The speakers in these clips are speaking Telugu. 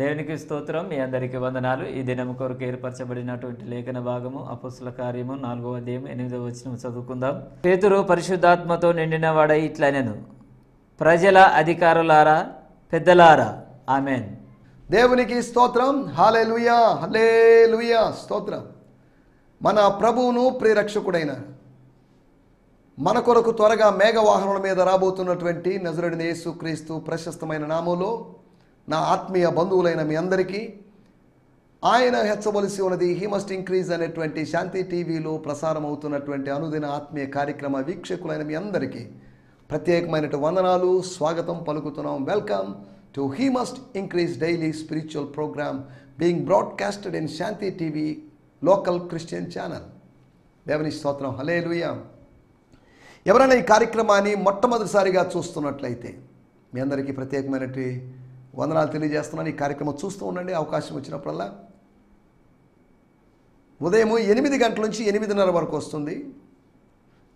దేవునికి స్తోత్రం. మీ అందరికీ వందనాలు. ఈ దినం కొరకు ఏర్పరచబడినటువంటి లేఖన భాగము అపోస్తుల కార్యము 4వ అధ్యాయం 8వ వచనం చదువుకుందాం. పేతురు పరిశుద్ధాత్మతో నిండిన వాడై ఇట్లనెను, ప్రజల అధికారులారా, పెద్దలారా. ఆమేన్. దేవునికి స్తోత్రం. హల్లెలూయా, హల్లెలూయా, స్తోత్రం. మన ప్రభువును ప్రియరక్షకుడైన మన కొరకు త్వరగా మేఘవాహనముల మీద రాబోతున్నటువంటి నజరేయుడైన యేసుక్రీస్తు ప్రశస్తమైన నామములో నా ఆత్మీయ బంధువులైన మీ అందరికీ ఆయన హెచ్చవలసి ఉన్నది హీ మస్ట్ ఇంక్రీజ్ అనేటువంటి శాంతి టీవీలో ప్రసారం అవుతున్నటువంటి అనుదిన ఆత్మీయ కార్యక్రమ వీక్షకులైన మీ అందరికీ ప్రత్యేకమైన వందనాలు, స్వాగతం పలుకుతున్నాం. Welcome to he must increase daily spiritual program being broadcasted in Shanti TV local Christian channel. దేవుని స్తోత్రం. హల్లెలూయా. ఎవరైనా ఈ కార్యక్రమాన్ని మొట్టమొదటిసారిగా చూస్తున్నట్లయితే మీ అందరికీ ప్రత్యేకమైనటువంటి వందనాలు తెలియజేస్తున్నాను. ఈ కార్యక్రమం చూస్తూ ఉండండి. అవకాశం వచ్చినప్పుడల్లా ఉదయం 8 గంటల నుంచి 8:30 వరకు వస్తుంది.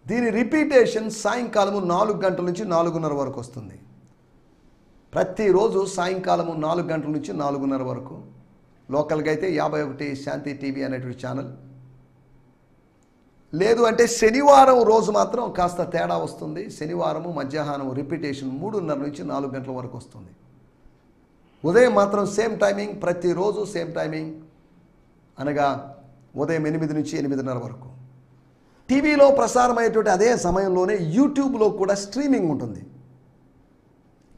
దీని రిపీటేషన్ సాయంకాలము 4 గంటల నుంచి 4:30 వరకు వస్తుంది. ప్రతిరోజు సాయంకాలము 4 గంటల నుంచి 4:30 వరకు. లోకల్గా అయితే 51 శాంతి టీవీ అనేటువంటి ఛానల్. లేదు అంటే శనివారం రోజు మాత్రం కాస్త తేడా వస్తుంది. శనివారము మధ్యాహ్నం రిపీటేషన్ 3:30 నుంచి 4 గంటల వరకు వస్తుంది. ఉదయం మాత్రం సేమ్ టైమింగ్, ప్రతిరోజు సేమ్ టైమింగ్, అనగా ఉదయం 8 నుంచి 8:30 వరకు. టీవీలో ప్రసారమయ్యేటువంటి అదే సమయంలోనే యూట్యూబ్లో కూడా స్ట్రీమింగ్ ఉంటుంది.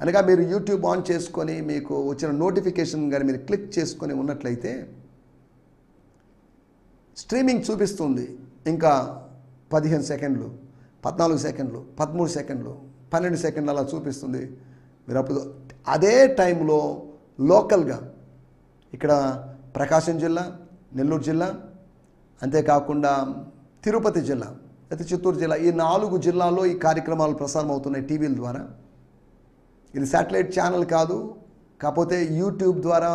అనగా మీరు యూట్యూబ్ ఆన్ చేసుకొని మీకు వచ్చిన నోటిఫికేషన్ కానీ మీరు క్లిక్ చేసుకొని ఉన్నట్లయితే స్ట్రీమింగ్ చూపిస్తుంది. ఇంకా 15 సెకండ్లు, 14 సెకండ్లు, 13 సెకండ్లు, 12 సెకండ్లు అలా చూపిస్తుంది. మీరు అప్పుడు అదే టైంలో లోకల్గా ఇక్కడ ప్రకాశం జిల్లా, నెల్లూరు జిల్లా, అంతేకాకుండా తిరుపతి జిల్లా, అయితే చిత్తూరు జిల్లా, ఈ 4 జిల్లాల్లో ఈ కార్యక్రమాలు ప్రసారం అవుతున్నాయి టీవీల ద్వారా. ఇది శాటిలైట్ ఛానల్ కాదు, కాకపోతే యూట్యూబ్ ద్వారా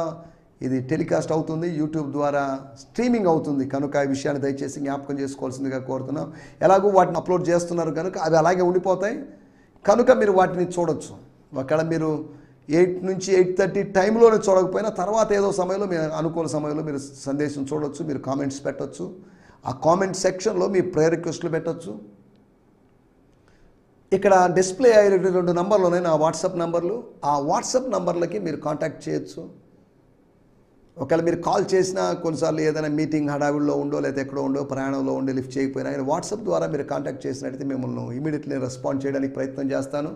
ఇది టెలికాస్ట్ అవుతుంది, యూట్యూబ్ ద్వారా స్ట్రీమింగ్ అవుతుంది. కనుక ఈ విషయాన్ని దయచేసి జ్ఞాపకం చేసుకోవాల్సిందిగా కోరుతున్నాం. ఎలాగో వాటిని అప్లోడ్ చేస్తున్నారు కనుక అవి అలాగే ఉండిపోతాయి. కనుక మీరు వాటిని చూడొచ్చు. ఒకవేళ మీరు 8 నుంచి 8:30 టైంలోనే చూడకపోయినా తర్వాత ఏదో సమయంలో మీ అనుకూల సమయంలో మీరు సందేశం చూడొచ్చు. మీరు కామెంట్స్ పెట్టచ్చు. ఆ కామెంట్ సెక్షన్లో మీ ప్రేయర్ రిక్వెస్ట్లు పెట్టచ్చు. ఇక్కడ డిస్ప్లే అయ్యే 2 నంబర్లు ఉన్నాయి, నా వాట్సాప్ నంబర్లు. ఆ వాట్సాప్ నంబర్లకి మీరు కాంటాక్ట్ చేయొచ్చు. ఒకవేళ మీరు కాల్ చేసినా కొన్నిసార్లు ఏదైనా మీటింగ్ హడావిడిలో ఉండో లేదా ఎక్కడో ఉండో ప్రయాణంలో ఉండి లిఫ్ట్ చేయకపోయినా వాట్సాప్ ద్వారా మీరు కాంటాక్ట్ చేసినట్టయితే మిమ్మల్ని ఇమీడియట్లీ రెస్పాండ్ చేయడానికి ప్రయత్నం చేస్తాను.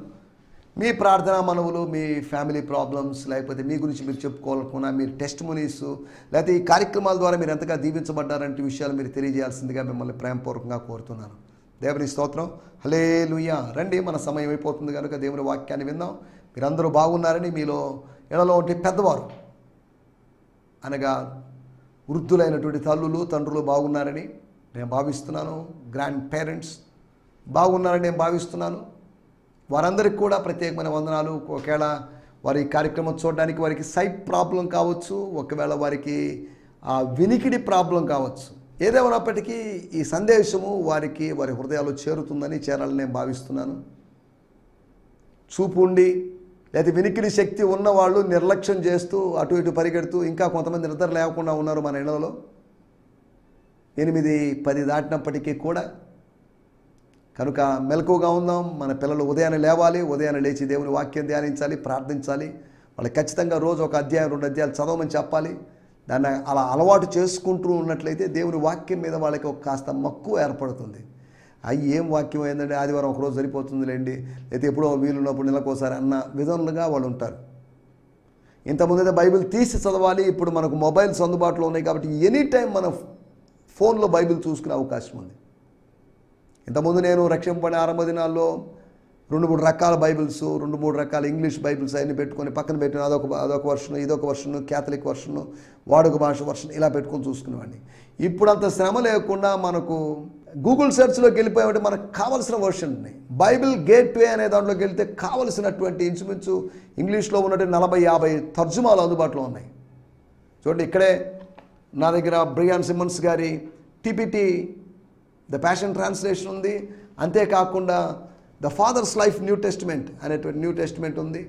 మీ ప్రార్థనా మనవులు, మీ ఫ్యామిలీ ప్రాబ్లమ్స్, లేకపోతే మీ గురించి మీరు చెప్పుకోవాలనుకున్నా, మీరు టెస్ట్ మనీస్, లేకపోతే ఈ కార్యక్రమాల ద్వారా మీరు ఎంతగా దీవించబడ్డారంటే విషయాలు మీరు తెలియజేయాల్సిందిగా మిమ్మల్ని ప్రేమపూర్వకంగా కోరుతున్నాను. దేవుని స్తోత్రం. హల్లెలూయా. రండి, మన సమయం అయిపోతుంది కనుక దేవుని వాక్యాన్ని విందాం. మీరందరూ బాగున్నారని, మీలో ఇళ్లలో ఉంటే పెద్దవారు అనగా వృద్ధులైనటువంటి తల్లులు, తండ్రులు బాగున్నారని నేను భావిస్తున్నాను. గ్రాండ్ పేరెంట్స్ బాగున్నారని నేను భావిస్తున్నాను. వారందరికీ కూడా ప్రత్యేకమైన వందనాలు. ఒకవేళ వారి కార్యక్రమం చూడడానికి వారికి సైట్ ప్రాబ్లం కావచ్చు, ఒకవేళ వారికి వినికిడి ప్రాబ్లం కావచ్చు, ఏదేమైనప్పటికీ ఈ సందేశము వారికి వారి హృదయాల్లో చేరాలని నేను భావిస్తున్నాను. చూపు ఉండి లేదా వినికిడి శక్తి ఉన్నవాళ్ళు నిర్లక్ష్యం చేస్తూ అటు ఇటు పరిగెడుతూ ఇంకా కొంతమంది నిద్ర లేకుండా ఉన్నారు మన ఇళ్లలో. 8-10 దాటినప్పటికీ కూడా కనుక మెలకువగా ఉందాం. మన పిల్లలు ఉదయాన్నే లేవాలి, ఉదయాన్నే లేచి దేవుని వాక్యం ధ్యానించాలి, ప్రార్థించాలి. వాళ్ళకి ఖచ్చితంగా రోజు 1 అధ్యాయం 2 అధ్యాయాలు చదవమని చెప్పాలి. దాన్ని అలా అలవాటు చేసుకుంటూ ఉన్నట్లయితే దేవుని వాక్యం మీద వాళ్ళకి ఒక కాస్త మక్కువ ఏర్పడుతుంది. ఏం వాక్యం ఏంటంటే ఆదివారం ఒకరోజు సరిపోతుందిలేండి, లేదా ఎప్పుడో వీలున్నప్పుడు నెలకోసారి అన్న విధంగా వాళ్ళు ఉంటారు. ఇంతకుముందు అయితే బైబిల్ తీసి చదవాలి. ఇప్పుడు మనకు మొబైల్స్ అందుబాటులో ఉన్నాయి కాబట్టి ఎనీ టైం మన ఫోన్లో బైబిల్ చూసుకునే అవకాశం ఉంది. ఇంతకుముందు నేను రక్షింపబడిన ఆరంభ దినాల్లో 2-3 రకాల బైబిల్స్, 2-3 రకాల ఇంగ్లీష్ బైబిల్స్ అన్నీ పెట్టుకొని పక్కన పెట్టిన అదొక వర్షను, ఇదొక వర్షను, క్యాథలిక్ వర్షను, వాడుక భాష వర్షను ఇలా పెట్టుకొని చూసుకునేవాడిని. ఇప్పుడు అంత శ్రమ లేకుండా మనకు గూగుల్ సెర్చ్లోకి వెళ్ళిపోయామంటే మనకు కావలసిన వర్షన్ ఉన్నాయి. బైబిల్ గేట్వే అనే దాంట్లోకి వెళ్తే కావలసినటువంటి ఇంచుమించు ఇంగ్లీష్లో ఉన్నటువంటి 40-50 తర్జుమాలు అందుబాటులో ఉన్నాయి. చూడండి, ఇక్కడే నా దగ్గర బ్రియాన్ సిమ్మన్స్ గారి టిపిటి ద ప్యాషన్ ట్రాన్స్లేషన్ ఉంది. అంతేకాకుండా the Father's Life New Testament అనేటువంటి న్యూ టెస్టిమెంట్ ఉంది.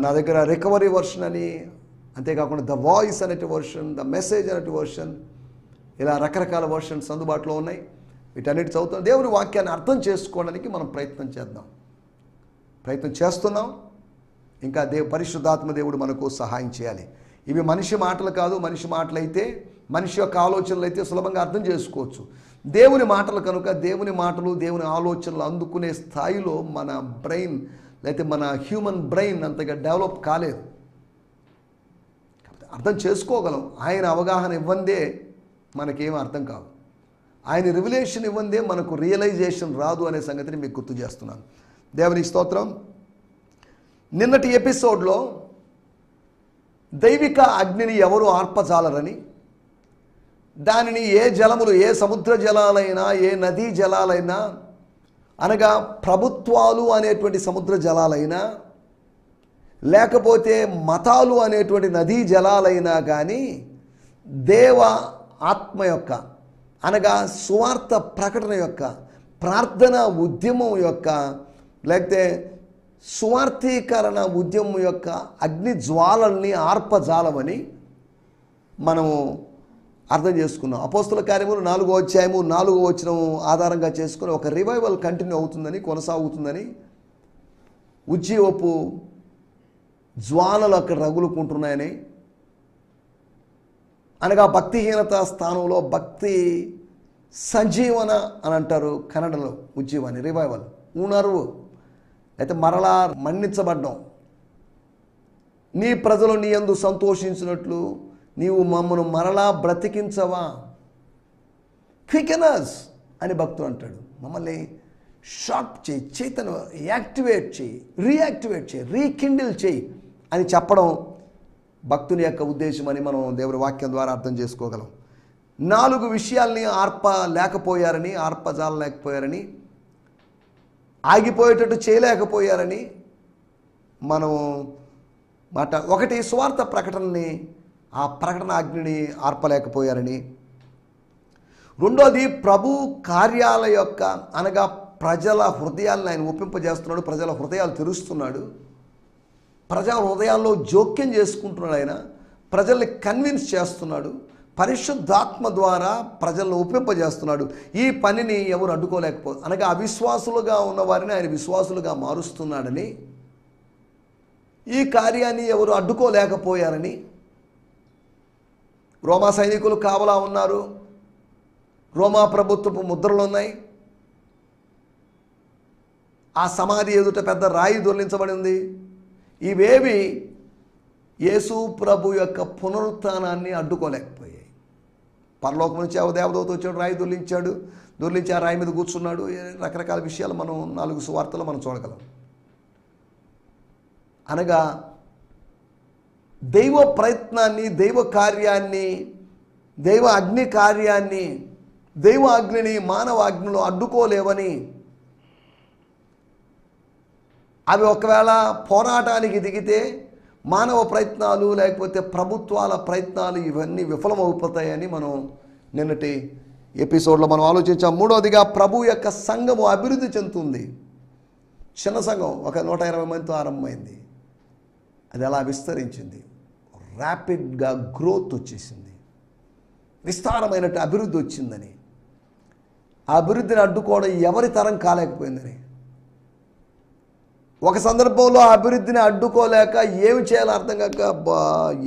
నా దగ్గర రికవరీ వర్షన్ అని అంతేకాకుండా ద వాయిస్ అనేటి వర్షన్, ద మెసేజ్ అనేటి వర్షన్, ఇలా రకరకాల వర్షన్స్ అందుబాటులో ఉన్నాయి. వీటన్నిటి చదువుతాం. దేవుని వాక్యాన్ని అర్థం చేసుకోవడానికి మనం ప్రయత్నం చేస్తున్నాం. ఇంకా పరిశుద్ధాత్మ దేవుడు మనకు సహాయం చేయాలి. ఇవి మనిషి మాటలు కాదు. మనిషి మాటలు అయితే, మనిషి యొక్క ఆలోచనలు అయితే సులభంగా అర్థం చేసుకోవచ్చు. దేవుని మాటలు కనుక దేవుని మాటలు, దేవుని ఆలోచనలు అందుకునే స్థాయిలో మన బ్రెయిన్ లేకపోతే మన హ్యూమన్ బ్రెయిన్ అంతగా డెవలప్ కాలేదు. అర్థం చేసుకోగలం. ఆయన అవగాహన ఇవ్వందే మనకేం అర్థం కాదు. ఆయన రివల్యూషన్ ఇవ్వందే మనకు రియలైజేషన్ రాదు అనే సంగతిని మీకు గుర్తు చేస్తున్నాను. దేవుని స్తోత్రం. నిన్నటి ఎపిసోడ్లో దైవిక అగ్నిని ఎవరు ఆర్పజాలరని, దానిని ఏ జలములు, ఏ సముద్ర జలాలైనా, ఏ నదీ జలాలైనా, అనగా ప్రభుత్వాలు అనేటువంటి సముద్ర జలాలైనా, లేకపోతే మతాలు అనేటువంటి నదీ జలాలైనా కానీ దేవ ఆత్మ యొక్క, అనగా సువార్త ప్రకటన యొక్క, ప్రార్థన ఉద్యమం యొక్క, లేకపోతే సువార్థీకరణ ఉద్యమం యొక్క అగ్ని జ్వాలల్ని ఆర్పజాలమని మనము అర్థం చేసుకున్నాం. అపోస్తుల కార్యములు 4వ అధ్యాయము 4వ వచనం ఆధారంగా చేసుకుని ఒక రివైవల్ కంటిన్యూ అవుతుందని, కొనసాగుతుందని, ఉజ్జీవపు జ్వాలలు అక్కడ రగులుకుంటున్నాయని, అనగా భక్తిహీనత స్థానంలో భక్తి సంజీవన అని అంటారు కన్నడలో. ఉజ్జీవాన్ని రివైవల్, ఉణర్వు, అయితే మరలా మన్నించబడ్డం. నీ ప్రజలు నీ యందు సంతోషించినట్లు నీవు మమ్మను మరలా బ్రతికించవా, క్వికెనర్స్ అని భక్తుడు అంటాడు. మమ్మల్ని షార్ప్ చేయి, చైతన్య యాక్టివేట్ చేయి, రీయాక్టివేట్ చేయి, రీకిండిల్ చేయి అని చెప్పడం భక్తుని యొక్క ఉద్దేశం అని మనం దేవుని వాక్యం ద్వారా అర్థం చేసుకోగలం. 4 విషయాల్ని ఆర్పజాలలేకపోయారని, ఆగిపోయేటట్టు చేయలేకపోయారని మనం మాట. 1, స్వార్థ ప్రకటనని, ఆ ప్రకటన అగ్నిని ఆర్పలేకపోయారని. 2, ప్రభు కార్యాల యొక్క, అనగా ప్రజల హృదయాలను ఆయన ఒప్పింపజేస్తున్నాడు, ప్రజల హృదయాలు తెరుస్తున్నాడు, ప్రజల హృదయాల్లో జోక్యం చేసుకుంటున్నాడు, ఆయన ప్రజల్ని కన్విన్స్ చేస్తున్నాడు, పరిశుద్ధాత్మ ద్వారా ప్రజలను ఒప్పింపజేస్తున్నాడు. ఈ పనిని ఎవరు అడ్డుకోలేకపోతే, అనగా అవిశ్వాసులుగా ఉన్నవారిని ఆయన విశ్వాసులుగా మారుస్తున్నాడని, ఈ కార్యాన్ని ఎవరు అడ్డుకోలేకపోయారని. రోమా సైనికులు కావలా ఉన్నారు, రోమా ప్రభుత్వపు ముద్రలు ఉన్నాయి, ఆ సమాధి ఎదుట పెద్ద రాయి దొర్లించబడి ఉంది. ఇవేవి యేసు ప్రభు యొక్క పునరుత్థానాన్ని అడ్డుకోలేకపోయాయి. పరలోకం నుంచి దేవదూత వచ్చాడు, రాయి దొర్లించి ఆ రాయి మీద కూర్చున్నాడు. రకరకాల విషయాలు మనం 4 సువార్తలు మనం చూడగలం. అనగా దైవ ప్రయత్నాన్ని, దైవ కార్యాన్ని, దైవ అగ్ని కార్యాన్ని, దైవ అగ్నిని మానవ అగ్నిలో అడ్డుకోలేవని, అవి ఒకవేళ పోరాటానికి దిగితే మానవ ప్రయత్నాలు లేకపోతే ప్రభుత్వాల ప్రయత్నాలు ఇవన్నీ విఫలమైపోతాయని మనం నిన్నటి ఎపిసోడ్లో మనం ఆలోచించాం. 3వదిగా ప్రభు యొక్క సంఘము అభివృద్ధి చెందుతుంది. చిన్న సంఘం ఒక 120 మందితో ఆరంభమైంది, అది అలా విస్తరించింది, ర్యాపిడ్గా గ్రోత్ వచ్చేసింది, విస్తారమైనట్టు అభివృద్ధి వచ్చిందని, ఆ అభివృద్ధిని అడ్డుకోవడం ఎవరి తరం కాలేకపోయిందని. ఒక సందర్భంలో ఆ అభివృద్ధిని అడ్డుకోలేక ఏమి చేయాలో అర్థం కాక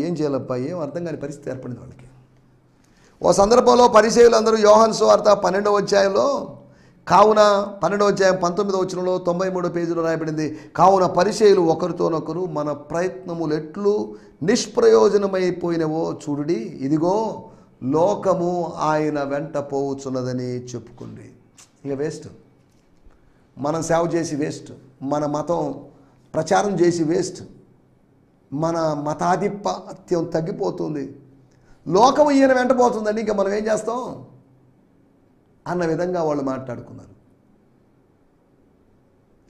ఏం చేయాలబ్బా, ఏం అర్థం కాని పరిస్థితి ఏర్పడింది వాళ్ళకి. ఓ సందర్భంలో పరిసయ్యులు అందరూ యోహాను సువార్త 12వ అధ్యాయంలో, కావున 12వ అధ్యాయం 19వ వచనంలో 93వ పేజీలో రాయబడింది, కావున పరిసయ్యులు ఒకరితోనొకరు మన ప్రయత్నములు ఎట్లు నిష్ప్రయోజనమైపోయినవో చూడుడి, ఇదిగో లోకము ఆయన వెంట పోవుచున్నదని చెప్పుకుంది. ఇక వేస్ట్, మనం సేవ చేసి వేస్ట్, మన మతం ప్రచారం చేసి వేస్ట్, మన మతాధిపత్యం తగ్గిపోతుంది, లోకం ఈయన వెంటపోతుందండి, ఇంకా మనం ఏం చేస్తాం అన్న విధంగా వాళ్ళు మాట్లాడుకున్నారు.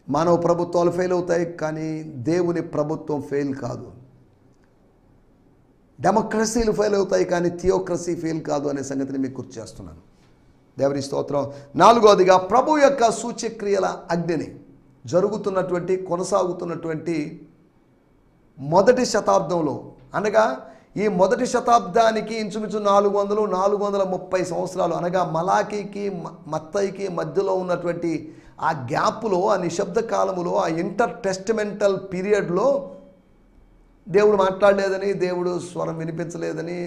మానవ ప్రభుత్వాలు ఫెయిల్ అవుతాయి, కానీ దేవుని ప్రభుత్వం ఫెయిల్ కాదు. డెమోక్రసీలు ఫెయిల్ అవుతాయి, కానీ థియోక్రసీ ఫెయిల్ కాదు అనే సంగతిని మీకు గుర్తు చేస్తున్నాను. దేవుని స్తోత్రం. 4వదిగా ప్రభు యొక్క సూచ్యక్రియల అగ్నిని, కొనసాగుతున్నటువంటి మొదటి శతాబ్దంలో, అనగా ఈ మొదటి శతాబ్దానికి ఇంచుమించు 430 సంవత్సరాలు, అనగా మలాకీకి మత్తయికి మధ్యలో ఉన్నటువంటి ఆ గ్యాప్లో, ఆ నిశ్శబ్ద కాలములో, ఆ ఇంటర్ టెస్టిమెంటల్ పీరియడ్లో దేవుడు మాట్లాడలేదని, దేవుడు స్వరం వినిపించలేదని,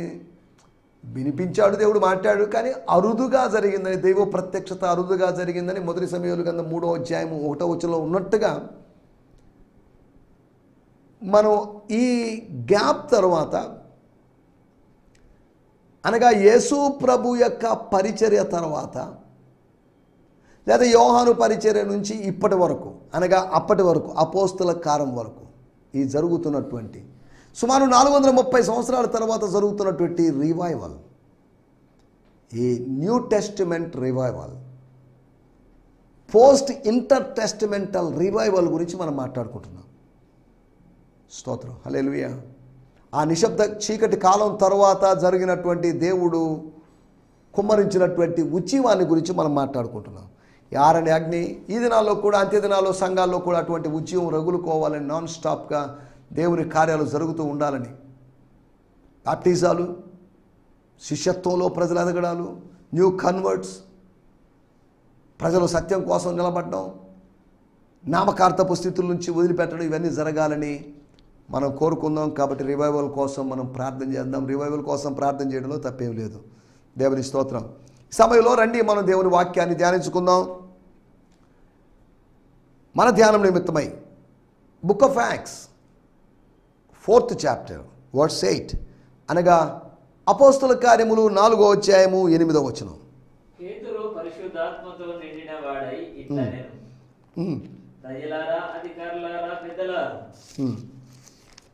వినిపించాడు, దేవుడు మాట్లాడు, కానీ అరుదుగా జరిగిందని, దైవ ప్రత్యక్షత అరుదుగా జరిగిందని మొదటి సమూయేలు గ్రంథం 3వ అధ్యాయం 1వ వచనంలో ఉన్నట్టుగా మనం ఈ గ్యాప్ తర్వాత, అనగా యేసు ప్రభు యొక్క పరిచర్య తర్వాత, లేదా యోహాను పరిచర్య నుంచి ఇప్పటి వరకు, అనగా అప్పటి వరకు అపోస్తల కాలం వరకు ఈ జరుగుతున్నటువంటి సుమారు 430 సంవత్సరాల తర్వాత జరుగుతున్నటువంటి రివైవల్, ఈ new testament revival, post inter testamental revival గురించి మనం మాట్లాడుకుంటున్నాం. స్తోత్రం, హల్లెలూయా. ఆ నిశ్శబ్ద చీకటి కాలం తర్వాత జరిగినటువంటి దేవుడు కుమ్మరించినటువంటి ఉజ్జీవాన్ని గురించి మనం మాట్లాడుకుంటున్నాం. ఆరని అగ్ని ఈ దినాల్లో కూడా, అంత్య దినాల్లో సంఘాల్లో కూడా అటువంటి ఉజ్జీవం రగులుకోవాలని, నాన్ స్టాప్గా దేవుని కార్యాలు జరుగుతూ ఉండాలని, బాప్టిజాలు, శిష్యత్వంలో ప్రజలు ఎదగడాలు, న్యూ కన్వర్ట్స్, ప్రజలు సత్యం కోసం నిలబడడం, నామకార్థపు స్థితుల నుంచి వదిలిపెట్టడం, ఇవన్నీ జరగాలని మనం కోరుకుందాం. కాబట్టి రివైవల్ కోసం మనం ప్రార్థన చేద్దాం. రివైవల్ కోసం ప్రార్థన చేయడంలో తప్పేం లేదు. దేవుని స్తోత్రం. ఈ సమయంలో రండి మనం దేవుని వాక్యాన్ని ధ్యానించుకుందాం. మన ధ్యానం నిమిత్తమై book of Acts 4th chapter verse 8, అనగా అపోస్తల కార్యములు 4వ అధ్యాయము 8వ వచనం. పేతురు పరిశుద్ధాత్మతో నిండిన వాడై ఇట్లా నేను, ప్రజలారా, అధికారులారా, పెద్దలారా.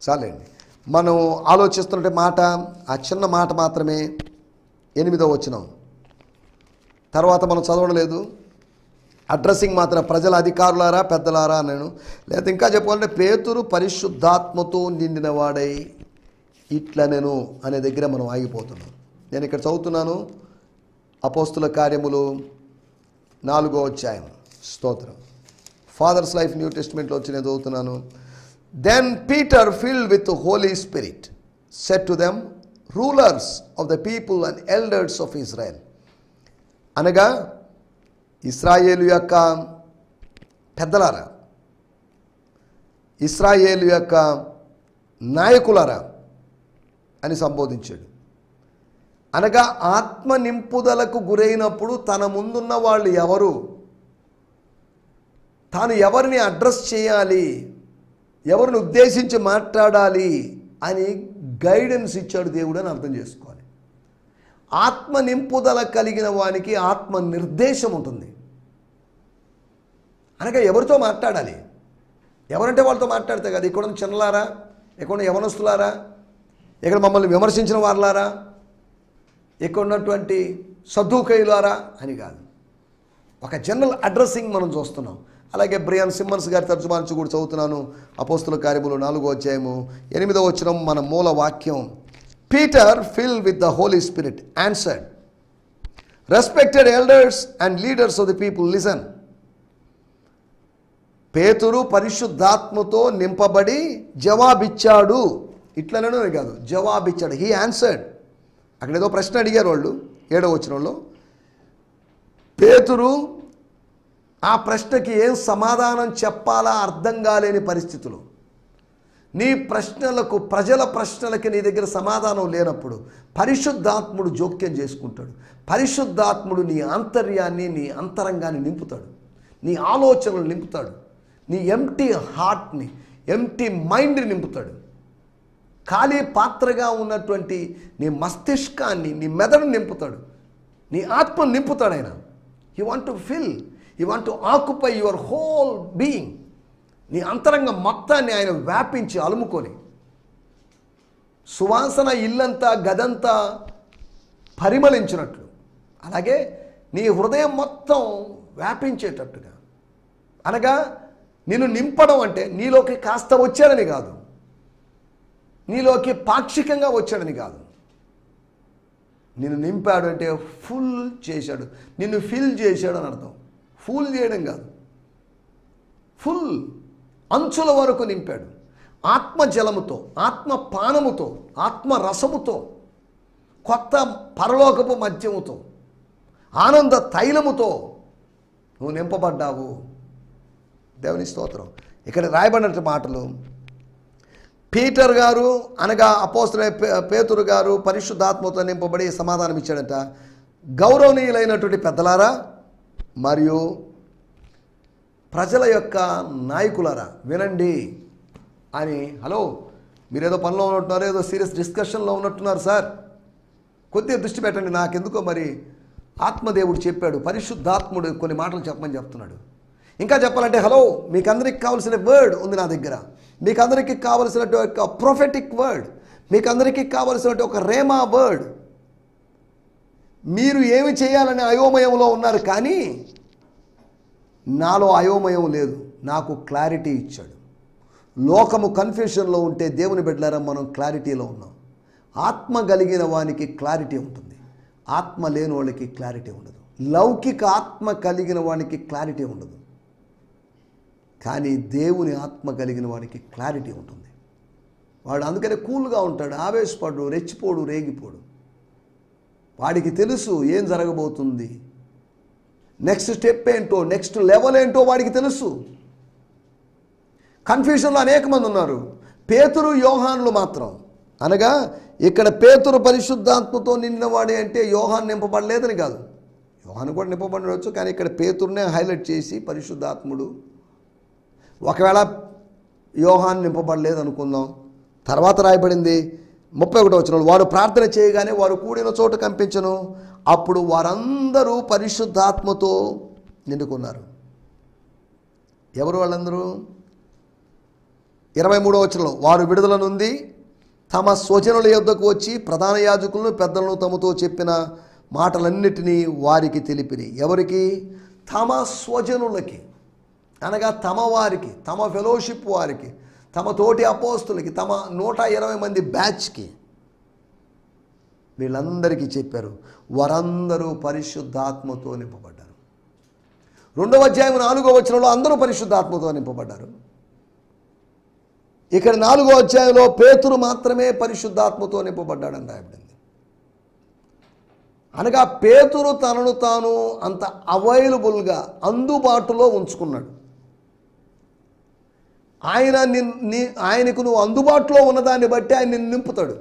చాలండి, మనం ఆలోచిస్తున్న మాట ఆ చిన్న మాట మాత్రమే, 8వ వచనం. తర్వాత మనం చదవలేదు, అడ్రస్సింగ్ మాత్రం ప్రజల అధికారులారా, పెద్దలారా నేను. లేదా ఇంకా చెప్పాలంటే పేతురు పరిశుద్ధాత్మతో నిండిన వాడై ఇట్లా నేను అనే దగ్గర మనం ఆగిపోతున్నాం. నేను ఇక్కడ చదువుతున్నాను అపోస్తుల కార్యములు 4వ అధ్యాయం. స్తోత్రం. ఫాదర్స్ లైఫ్ న్యూ టెస్టిమెంట్లో వచ్చి నేను చదువుతున్నాను. Then Peter, filled with the Holy Spirit, said to them, rulers of the people and elders of Israel. అనగా ఇశ్రాయేలు యొక్క పెద్దలారా, ఇశ్రాయేలు యొక్క నాయకులారా అని సంబోధించాడు. అనగా ఆత్మ నింపుదలకు గురైనప్పుడు తన ముందున్న వాళ్ళు ఎవరు, తాను ఎవరిని అడ్రస్ చేయాలి, ఎవరిని ఉద్దేశించి మాట్లాడాలి అని గైడెన్స్ ఇచ్చాడు దేవుడు అని అర్థం చేసుకోవాలి. ఆత్మ నింపుదల కలిగిన వానికి ఆత్మ నిర్దేశం ఉంటుంది. అనగా ఎవరితో మాట్లాడాలి, ఎవరంటే వాళ్ళతో మాట్లాడితే కదా. ఇక్కడ చిన్నలారా, ఇక్కడ యవనస్తులారా, ఇక్కడ మమ్మల్ని విమర్శించిన వారులారా, ఇక్కడ ఉన్నటువంటి సద్దుకైలారా అని కాదు. ఒక జనరల్ అడ్రస్సింగ్ మనం చూస్తున్నాం. అలాగే బ్రియాన్ సిమ్మన్స్ గారి తర్జుమా నుంచి కూడా చదువుతున్నాను. అపోస్తుల కార్యములు 4వ అధ్యాయము 8వ వచనం మన మూల వాక్యం. Peter, filled with the Holy Spirit, answered, respected elders and leaders of the people, listen. పేతురు పరిశుద్ధాత్మతో నింపబడి జవాబిచ్చాడు. ఇట్లనే కాదు, జవాబిచ్చాడు. He answered. అక్కడ ఏదో ప్రశ్న అడిగారు వాళ్ళు 7వ వచనంలో. పేతురు ఆ ప్రశ్నకి ఏం సమాధానం చెప్పాలా అర్థం కాలేని పరిస్థితులు, నీ ప్రశ్నలకు, ప్రజల ప్రశ్నలకి నీ దగ్గర సమాధానం లేనప్పుడు పరిశుద్ధాత్ముడు జోక్యం చేసుకుంటాడు. పరిశుద్ధాత్ముడు నీ ఆంతర్యాన్ని, నీ అంతరంగాన్ని నింపుతాడు, నీ ఆలోచనలు నింపుతాడు, నీ ఎంటీ హార్ట్ని, ఎంటీ మైండ్ని నింపుతాడు. ఖాళీ పాత్రగా ఉన్నటువంటి నీ మస్తిష్కాన్ని, నీ మెదడుని నింపుతాడు, నీ ఆత్మను నింపుతాడు ఆయన. You want to fill, you want to occupy your whole being. నీ అంతరంగం మొత్తాన్ని ఆయన వ్యాపించి అలుముకొని, సువాసన ఇల్లంతా గదంతా పరిమళించినట్లు, అలాగే నీ హృదయం మొత్తం వ్యాపించేటట్టుగా. అనగా నిన్ను నింపడం అంటే నీలోకి కాస్త వచ్చాడని కాదు, నీలోకి పాక్షికంగా వచ్చాడని కాదు. నిన్ను నింపాడు అంటే ఫుల్ చేశాడు, నిన్ను ఫిల్ చేశాడు అని అర్థం. ఫుల్ చేయడం కాదు, ఫుల్ అంచుల వరకు నింపాడు. ఆత్మజలముతో, ఆత్మ పానముతో, ఆత్మ రసముతో, కొత్త పరలోకపు మద్యముతో, ఆనంద తైలముతో నువ్వు నింపబడ్డావు. దేవుని స్తోత్రం. ఇక్కడ రాయబడిన మాటలు, పీటర్ గారు అనగా అపోస్తలుడైన పేతురు గారు పరిశుద్ధాత్మతో నింపబడి సమాధానం ఇచ్చాడట, గౌరవనీయులైనటువంటి పెద్దలారా మరియు ప్రజల యొక్క నాయకులారా వినండి అని. హలో, మీరేదో పనిలో ఉన్నట్టున్నారు, ఏదో సీరియస్ డిస్కషన్లో ఉన్నట్టున్నారు సార్, కొద్దిగా దృష్టి పెట్టండి. నాకెందుకో మరి ఆత్మదేవుడు చెప్పాడు, పరిశుద్ధాత్ముడు కొన్ని మాటలు చెప్పమని చెప్తున్నాడు. ఇంకా చెప్పాలంటే, హలో, మీకు అందరికి కావాల్సిన వర్డ్ ఉంది నా దగ్గర, మీకు అందరికీ కావలసినటువంటి ఒక ప్రొఫెటిక్ వర్డ్, మీకు అందరికీ కావలసినటువంటి ఒక రేమా వర్డ్. మీరు ఏమి చేయాలని అయోమయంలో ఉన్నారు, కానీ నాలో అయోమయం లేదు, నాకు క్లారిటీ ఇచ్చాడు. లోకము కన్ఫ్యూషన్లో ఉంటే దేవుని బిడ్డలారా మనం క్లారిటీలో ఉన్నాం. ఆత్మ కలిగిన వానికి క్లారిటీ ఉంటుంది, ఆత్మ లేని వాళ్ళకి క్లారిటీ ఉండదు. లౌకిక ఆత్మ కలిగిన వానికి క్లారిటీ ఉండదు, కానీ దేవుని ఆత్మ కలిగిన వానికి క్లారిటీ ఉంటుంది. వాడు అందుకనే కూల్గా ఉంటాడు, ఆవేశపడు, రెచ్చిపోడు, రేగిపోడు. వాడికి తెలుసు ఏం జరగబోతుంది, నెక్స్ట్ స్టెప్ ఏంటో, నెక్స్ట్ లెవెల్ ఏంటో వాడికి తెలుసు. కన్ఫ్యూషన్లో అనేక మంది ఉన్నారు. పేతురు యోహానులు మాత్రం, అనగా ఇక్కడ పేతురు పరిశుద్ధాత్మతో నిండినవాడే అంటే యోహాను నింపబడలేదని కాదు, యోహాను కూడా నింపబడవచ్చు, కానీ ఇక్కడ పేతురునే హైలైట్ చేసి పరిశుద్ధాత్ముడు. ఒకవేళ యోహాను నింపబడలేదు అనుకుందాం, తర్వాత రాయబడింది 31వ వచనంలో, వారు ప్రార్థన చేయగానే వారు కూడిన చోట కంపించను, అప్పుడు వారందరూ పరిశుద్ధాత్మతో నిండుకున్నారు. ఎవరు వాళ్ళందరూ? 23వ వచనంలో, వారు విడుదల నుండి తమ స్వజనుల యొద్దకు వచ్చి ప్రధాన యాజకులను పెద్దలను తమతో చెప్పిన మాటలన్నిటినీ వారికి తెలిపిరి. ఎవరికి? తమ స్వజనులకి, అనగా తమ వారికి, తమ ఫెలోషిప్ వారికి, తమ తోటి అపోస్తులకి, తమ 120 మంది బ్యాచ్కి, వీళ్ళందరికీ చెప్పారు. వారందరూ పరిశుద్ధాత్మతో నింపబడ్డారు. 2వ అధ్యాయం 4వ వచనంలో అందరూ పరిశుద్ధాత్మతో నింపబడ్డారు. ఇక్కడ 4వ అధ్యాయంలో పేతురు మాత్రమే పరిశుద్ధాత్మతో నింపబడ్డాడని రాయబడింది. అనగా పేతురు తనను తాను అంత అవైలబుల్గా, అందుబాటులో ఉంచుకున్నాడు. ఆయనకు నువ్వు అందుబాటులో ఉన్నదాన్ని బట్టి ఆయన నిన్ను నింపుతాడు.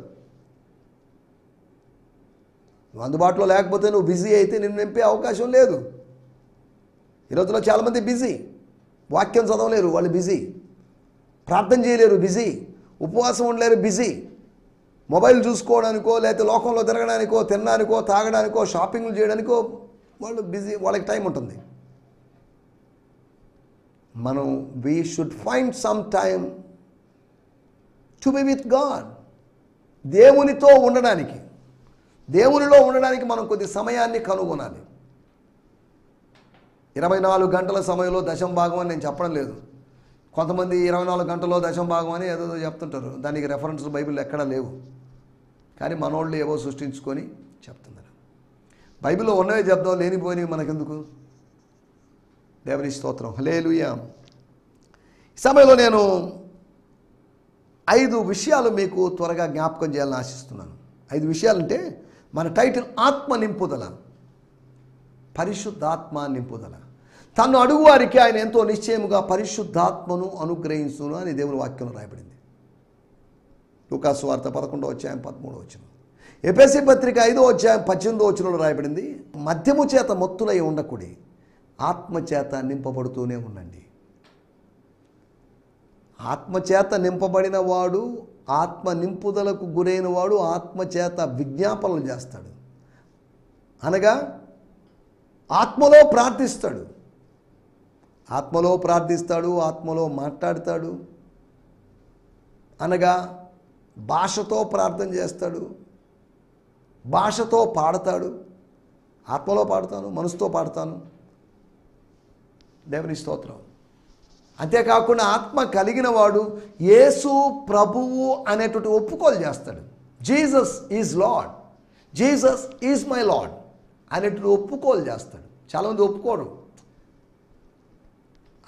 నువ్వు అందుబాటులో లేకపోతే, నువ్వు బిజీ అయితే నిన్ను నింపే అవకాశం లేదు. ఈ రోజుల్లో చాలామంది బిజీ, వాక్యం చదవలేరు, వాళ్ళు బిజీ, ప్రార్థన చేయలేరు, బిజీ, ఉపవాసం ఉండలేరు, బిజీ, మొబైల్ చూసుకోవడానికో, లేకపోతే లోకంలో తిరగడానికో, తినడానికో, తాగడానికో, షాపింగ్లు చేయడానికో వాళ్ళు బిజీ, వాళ్ళకి టైం ఉంటుంది. మనం we should find some time to be with God. దేవునితో ఉండడానికి, దేవునిలో ఉండడానికి మనం కొద్ది సమయాన్ని కనుగొనాలి. 24 గంటల సమయంలో దశమ భాగం అని నేను చెప్పడం లేదు. కొంతమంది 24 గంటల్లో దశమ భాగం అని ఏదో చెప్తుంటారు, దానికి రెఫరెన్స్ బైబిల్లో ఎక్కడా లేవు, కానీ మనోళ్ళు ఏవో సృష్టించుకొని చెప్తున్నారు. బైబిల్లో ఉన్నవే చెప్దాం, లేనిపోయినవి మనకెందుకు? దేవుని స్తోత్రం, హల్లెలూయా. ఈ సమయంలో నేను 5 విషయాలు మీకు త్వరగా జ్ఞాపకం చేయాలని ఆశిస్తున్నాను. 5 విషయాలంటే మన టైటిల్ ఆత్మ నింపుదల, పరిశుద్ధాత్మ నింపుదల. తను అడుగువారికి ఆయన ఎంతో నిశ్చయముగా పరిశుద్ధాత్మను అనుగ్రహించును అని దేవుని వాక్యంలో రాయబడింది. లూకాసు వార్త 11వ అధ్యాయం 13వ వచనం. ఎఫెసీ పత్రిక 5వ అధ్యాయం 18వ వచనంలో రాయబడింది, మద్యము చేత మత్తులై ఉండకుడి, ఆత్మచేత నింపబడుతూనే ఉండండి. ఆత్మచేత నింపబడిన వాడు, ఆత్మ నింపుదలకు గురైన వాడు ఆత్మచేత విజ్ఞాపనలు చేస్తాడు, అనగా ఆత్మలో ప్రార్థిస్తాడు, ఆత్మలో ప్రార్థిస్తాడు, ఆత్మలో మాట్లాడతాడు, అనగా భాషతో ప్రార్థన చేస్తాడు, భాషతో పాడతాడు. ఆత్మలో పాడతాను, మనసుతో పాడతాను. దేవుని స్తోత్రం. అంతేకాకుండా ఆత్మ కలిగిన వాడు యేసు ప్రభువు అనేటువంటి ఒప్పుకోలు చేస్తాడు. Jesus is lord, Jesus is my lord అనేటువంటి ఒప్పుకోలు చేస్తాడు. చాలామంది ఒప్పుకోరు.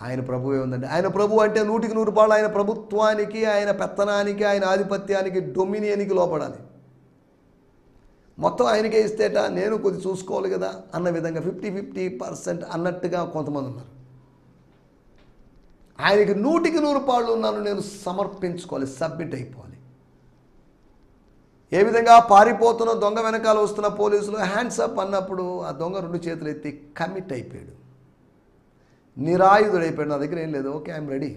ఆయన ప్రభువే ఉందండి. ఆయన ప్రభు అంటే 100% ఆయన ప్రభుత్వానికి, ఆయన పెత్తనానికి, ఆయన ఆధిపత్యానికి, డొమినియన్కి లోపడాలి. మొత్తం ఆయనకే ఇస్తేట నేను కొద్ది చూసుకోవాలి కదా అన్న విధంగా 50-50% అన్నట్టుగా కొంతమంది ఉన్నారు. ఆయనకి 100% నన్ను నేను సమర్పించుకోవాలి, సబ్మిట్ అయిపోవాలి. ఏ విధంగా పారిపోతున్న దొంగ వెనకాల వస్తున్న పోలీసులు హ్యాండ్స్ అప్ అన్నప్పుడు ఆ దొంగ 2 చేతులు ఎత్తి కమిట్ అయిపోయాడు, నిరాయుధుడు అయిపోయాడు. నా దగ్గర ఏం లేదు, ఓకే ఐఎమ్ రెడీ,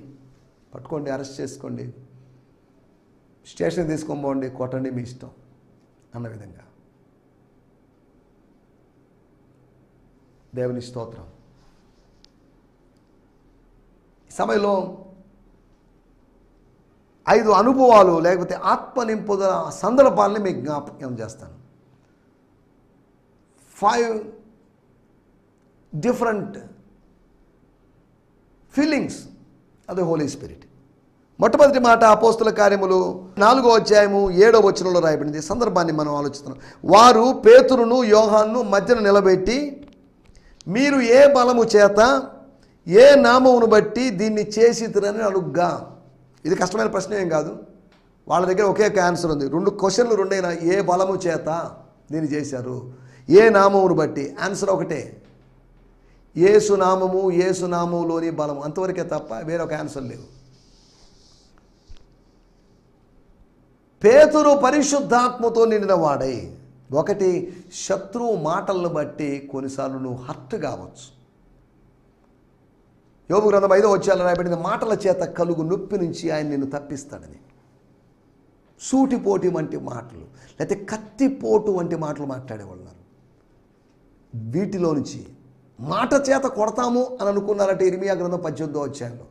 పట్టుకోండి, అరెస్ట్ చేసుకోండి, స్టేషన్ తీసుకొని పోండి, కొట్టండి, మీ ఇష్టం అన్న విధంగా. దేవుని స్తోత్రం. ఈ సమయంలో 5 అనుభవాలు లేకపోతే ఆత్మ నింపుదల సందర్భాలని మీకు జ్ఞాపకం చేస్తాను. 5 different feelings of the Holy Spirit. మొట్టమొదటి మాట అపోస్తుల కార్యములు 4వ అధ్యాయము 7వ వచనంలో రాయబడింది. సందర్భాన్ని మనం ఆలోచిస్తున్నాం. వారు పేతురును యోహాన్ను మధ్యన నిలబెట్టి, మీరు ఏ బలము చేత ఏ నామమును బట్టి దీన్ని చేసిరని అడుగ్గా. ఇది కష్టమైన ప్రశ్న ఏం కాదు, వాళ్ళ దగ్గర ఒకే ఆన్సర్ ఉంది. 2 క్వశ్చన్లు రెండైనా, ఏ బలము చేత దీన్ని చేశారు, ఏ నామమును బట్టి. ఆన్సర్ ఒకటే, యేసు నామము, యేసు నామములోని బలము, అంతవరకే తప్ప వేరొక ఆన్సర్ లేవు. పేతురు పరిశుద్ధాత్మతో నిండిన వాడై, ఒకటి శత్రువు మాటలను బట్టి కొన్నిసార్లు నువ్వు హర్ట్ కావచ్చు. యోబు గ్రంథం 5వ అధ్యాయంలో రాయబడింది, మాటల చేత కలుగు నొప్పి నుంచి ఆయన నిన్ను తప్పిస్తాడని. సూటిపోటి వంటి మాటలు లేకపోతే కత్తిపోటు వంటి మాటలు మాట్లాడేవాళ్ళు. వీటిలో నుంచి మాట చేత కొడతాము అని అనుకున్నారంటే ఇర్మియా గ్రంథం 18వ అధ్యాయంలో.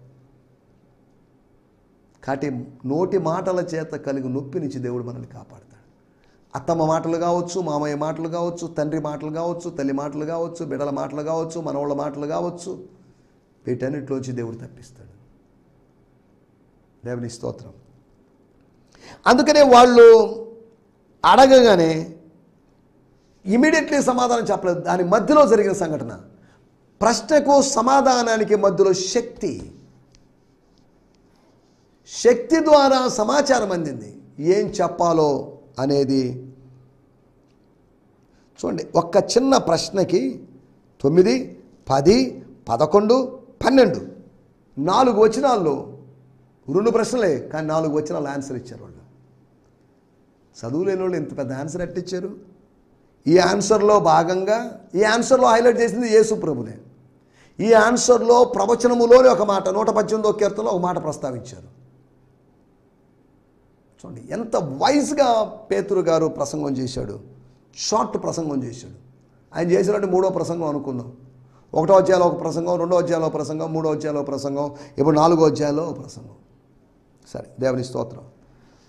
కాబట్టి నోటి మాటల చేత కలిగి నొప్పి నుంచి దేవుడు మనల్ని కాపాడతాడు. అత్తమ్మ మాటలు కావచ్చు, మామయ్య మాటలు కావచ్చు, తండ్రి మాటలు కావచ్చు, తల్లి మాటలు కావచ్చు, బిడ్డల మాటలు కావచ్చు, మనవాళ్ళ మాటలు కావచ్చు, వీటన్నిటిలోంచి దేవుడు తప్పిస్తాడు. దేవుని స్తోత్రం. అందుకనే వాళ్ళు అడగగానే ఇమీడియట్లీ సమాధానం చెప్పలేదు. దాని మధ్యలో జరిగిన సంఘటన, ప్రశ్నకు సమాధానానికి మధ్యలో శక్తి ద్వారా సమాచారం అందింది. ఏం చెప్పాలో అనేది చూడండి. ఒక్క చిన్న ప్రశ్నకి 9, 10, 11, 12 4 వచనాల్లో 2 ప్రశ్నలే, కానీ 4 వచనాలు ఆన్సర్ ఇచ్చారు వాళ్ళు. చదువు లేని వాళ్ళు ఇంత పెద్ద ఆన్సర్ ఎట్టిచ్చారు? ఈ ఆన్సర్లో భాగంగా, ఈ ఆన్సర్లో హైలైట్ చేసింది యేసు ప్రభునే. ఈ ఆన్సర్లో ప్రవచనములోని ఒక మాట, 118వ కీర్తనలో ఒక మాట ప్రస్తావించారు. చూడండి ఎంత వైజ్గా పేతురు గారు ప్రసంగం చేశాడు. షార్ట్ ప్రసంగం చేశాడు. ఆయన చేసినట్టు 3వ ప్రసంగం అనుకుందాం. 1వ అధ్యాయంలో ఒక ప్రసంగం, 2వ అధ్యాయంలో ప్రసంగం, 3వ అధ్యాయంలో ప్రసంగం, ఇప్పుడు 4వ అధ్యాయంలో ప్రసంగం. సరే, దేవుని స్తోత్రం.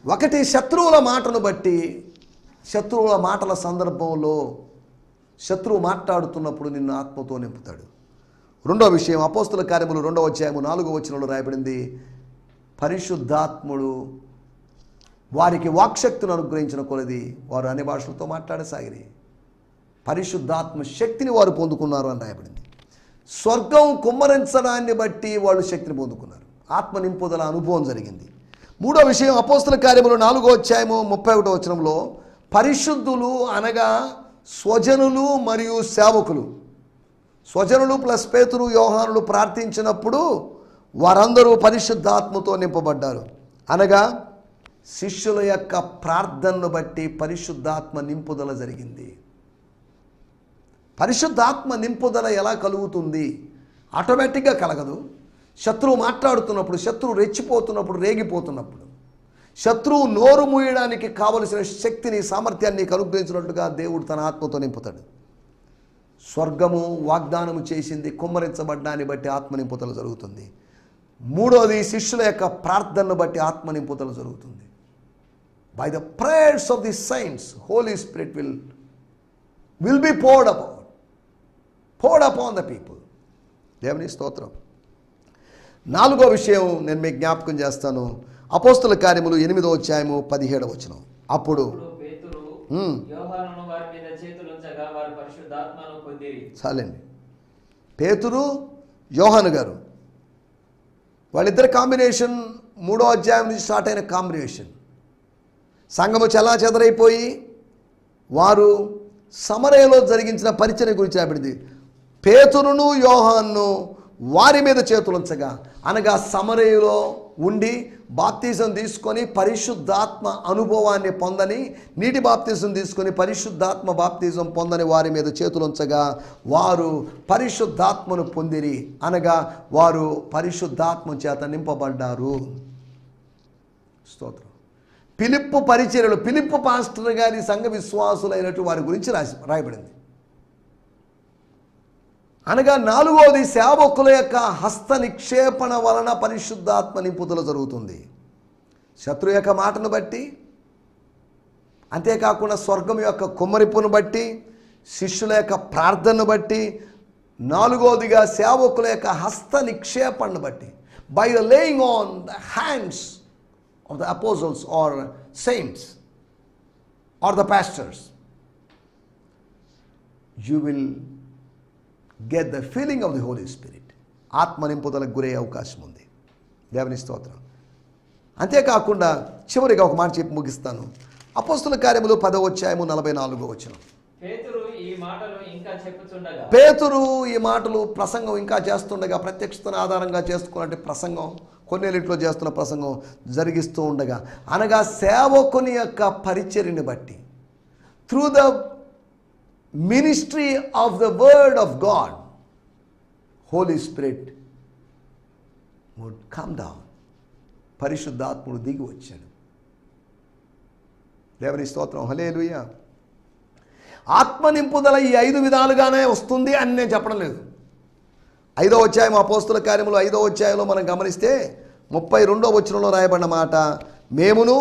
ఒకటి, శత్రువుల మాటను బట్టి, శత్రువుల మాటల సందర్భంలో శత్రువు మాట్లాడుతున్నప్పుడు నిన్ను ఆత్మతో నింపుతాడు. 2వ విషయం, అపోస్తుల కార్యములు 2వ అధ్యాయము 4వ వచనంలో రాయబడింది, పరిశుద్ధాత్ముడు వారికి వాక్శక్తిని అనుగ్రహించిన కొలది వారు అన్ని భాషలతో మాట్లాడసాగిరి. పరిశుద్ధాత్మ శక్తిని వారు పొందుకున్నారు అని రాయబడింది. స్వర్గం కుమ్మరించడాన్ని బట్టి వాళ్ళు శక్తిని పొందుకున్నారు. ఆత్మ నింపుదల అనుభవం జరిగింది. 3వ విషయం, అపోస్తుల కార్యములు 4వ అధ్యాయము 31వ వచనంలో, పరిశుద్ధులు అనగా స్వజనులు మరియు సేవకులు. స్వజనులు ప్లస్ పేతురు, యోహానులు ప్రార్థించినప్పుడు వారందరూ పరిశుద్ధాత్మతో నింపబడ్డారు. అనగా శిష్యుల యొక్క ప్రార్థనను బట్టి పరిశుద్ధాత్మ నింపుదల జరిగింది. పరిశుద్ధాత్మ నింపుదల ఎలా కలుగుతుంది? ఆటోమేటిక్గా కలగదు. శత్రువు మాట్లాడుతున్నప్పుడు, శత్రువు రెచ్చిపోతున్నప్పుడు, రేగిపోతున్నప్పుడు, శత్రువు నోరు మూయడానికి కావలసిన శక్తిని, సామర్థ్యాన్ని అనుగ్రహించినట్లుగా దేవుడు తన ఆత్మతో నింపుతాడు. స్వర్గము వాగ్దానము చేసింది, కుమ్మరించబడ్డాన్ని బట్టి ఆత్మ నింపుదల జరుగుతుంది. 3వది, శిష్యుల యొక్క ప్రార్థనను బట్టి ఆత్మ నింపుదల జరుగుతుంది. By the prayers of the saints, Holy Spirit will be poured upon the people. దేవుని స్తోత్రం. 4వ విషయం నేను మీకు జ్ఞాపకం చేస్తాను. అపోస్తుల కార్యములు 8వ అధ్యాయము 17వ వచనం. అప్పుడు పేతురు యోహానును వారి మీద చేతులుంచగా వారు పరిశుద్ధాత్మను పొందిరి. చాలండి. పేతురు, యోహాను గారు వాళ్ళిద్దరి కాంబినేషన్ 3వ అధ్యాయం నుంచి స్టార్ట్ అయిన కాంబినేషన్. సంఘము చెల్లాచెదరైపోయి వారు సమరయలో జరిగించిన పరిచర్య గురించి రాబడింది. పేతురును యోహాను వారి మీద చేతులుంచగా, అనగా సమరయలో ఉండి బాప్తిజం తీసుకొని పరిశుద్ధాత్మ అనుభవాన్ని పొందని, నీటి బాప్తిజం తీసుకొని పరిశుద్ధాత్మ బాప్తిజం పొందని వారి మీద చేతులుంచగా వారు పరిశుద్ధాత్మను పొందిరి, అనగా వారు పరిశుద్ధాత్మ చేత నింపబడ్డారు. స్తోత్రం. ఫిలిప్పు పరిచర్యలు, ఫిలిప్పు పాస్టర్ గారి సంఘ విశ్వాసులైనట్టు వారి గురించి రాయబడింది. అనగా 4వది సేవకుల యొక్క హస్త నిక్షేపణ వలన పరిశుద్ధాత్మ నింపుదల జరుగుతుంది. శత్రు యొక్క మాటను బట్టి, అంతేకాకుండా స్వర్గం యొక్క కుమ్మరింపును బట్టి, శిష్యుల యొక్క ప్రార్థనను బట్టి, 4వదిగా సేవకుల యొక్క హస్త నిక్షేపణను బట్టి, by the laying on the hands of the apostles or saints or the pastors, you will get the feeling of the Holy Spirit. ఆత్మ నింపుదలకు గురే అవకాశం ఉంది. దేవుని స్తోత్రం. అంతేకాకుండా చివరిగా ఒక మాట చెప్పి ముగిస్తాను. అపోస్తుల కార్యములు 10వ అధ్యాయము 44వ వచనం. పేతురు ఈ మాటలు ప్రసంగం ఇంకా చేస్తుండగా, ప్రత్యక్షతను ఆధారంగా చేసుకున్నట్టు ప్రసంగం, కొన్నేళ్ళిట్లో చేస్తున్న ప్రసంగం జరిగిస్తూ ఉండగా, అనగా సేవకుని యొక్క పరిచర్యని బట్టి, through the ministry of the word of God, Holy Spirit would come down. పరిశుద్ధాత్ముడు దిగి వచ్చాడు. దేవుని స్తోత్రం. హల్లెలూయా. ఆత్మ నింపుదల ఈ 5 విధాలుగానే వస్తుంది అని నేను చెప్పడం లేదు. 5వ అధ్యాయం అపోస్తుల కార్యములు 5వ అధ్యాయంలో మనం గమనిస్తే 32వ వచనంలో రాయబడిన మాట, మేమును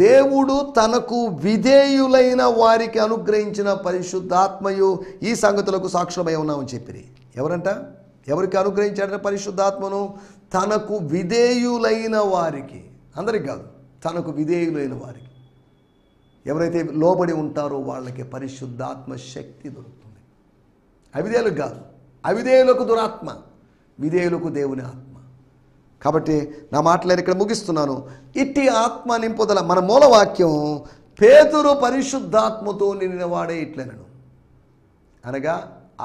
దేవుడు తనకు విధేయులైన వారికి అనుగ్రహించిన పరిశుద్ధాత్మయు ఈ సంగతులకు సాక్షులమై ఉన్నామని చెప్పిరి. ఎవరంట? ఎవరికి అనుగ్రహించాడంటే పరిశుద్ధాత్మను? తనకు విధేయులైన వారికి. అందరికి కాదు, తనకు విధేయులైన వారికి. ఎవరైతే లోబడి ఉంటారో వాళ్ళకి పరిశుద్ధాత్మ శక్తి దొరుకుతుంది. అవిధేయులకు కాదు, అవిధేయులకు దురాత్మ, విధేయులకు దేవుని ఆత్మ. కాబట్టి నా మాటలు ఇక్కడ ముగిస్తున్నాను. ఇట్టి ఆత్మ నింపుదల, మన మూలవాక్యం పేతురు పరిశుద్ధాత్మతో నిండిన వాడే ఇట్లనను, అనగా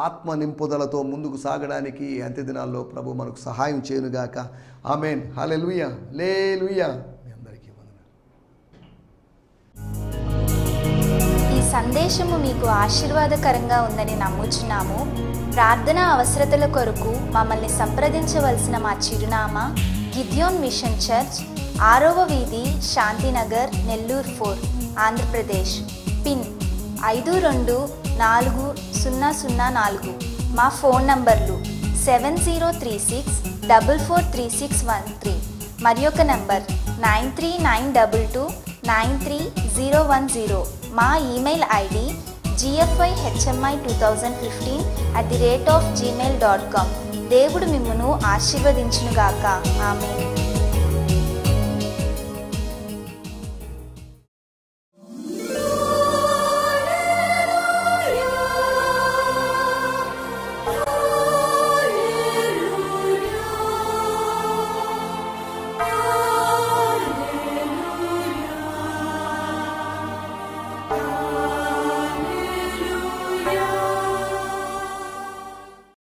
ఆత్మ నింపుదలతో ముందుకు సాగడానికి అంత్య దినాల్లో ప్రభు మనకు సహాయం చేయనుగాక. ఆమేన్. హల్లెలూయా. హల్లెలూయా. మీ అందరికీ వందనాలు. ఈ సందేశము మీకు ఆశీర్వాదకరంగా ఉందని నమ్ముచున్నాము. ప్రార్థన అవసరతల కొరకు మమ్మల్ని సంప్రదించవలసిన మా చిరునామా గిద్యోన్ మిషన్ చర్చ్, 6వ వీధి, శాంతినగర్, నెల్లూరు 4, ఆంధ్రప్రదేశ్. పిన్ 524004. మా ఫోన్ నంబర్లు 7036443613, మరి ఒక నంబర్ 9392293010. మా ఈమెయిల్ ఐడి gfihmi2015@gmail.com. దేవుడు మిమ్మును ఆశీర్వదించునుగాక. ఆమేన్.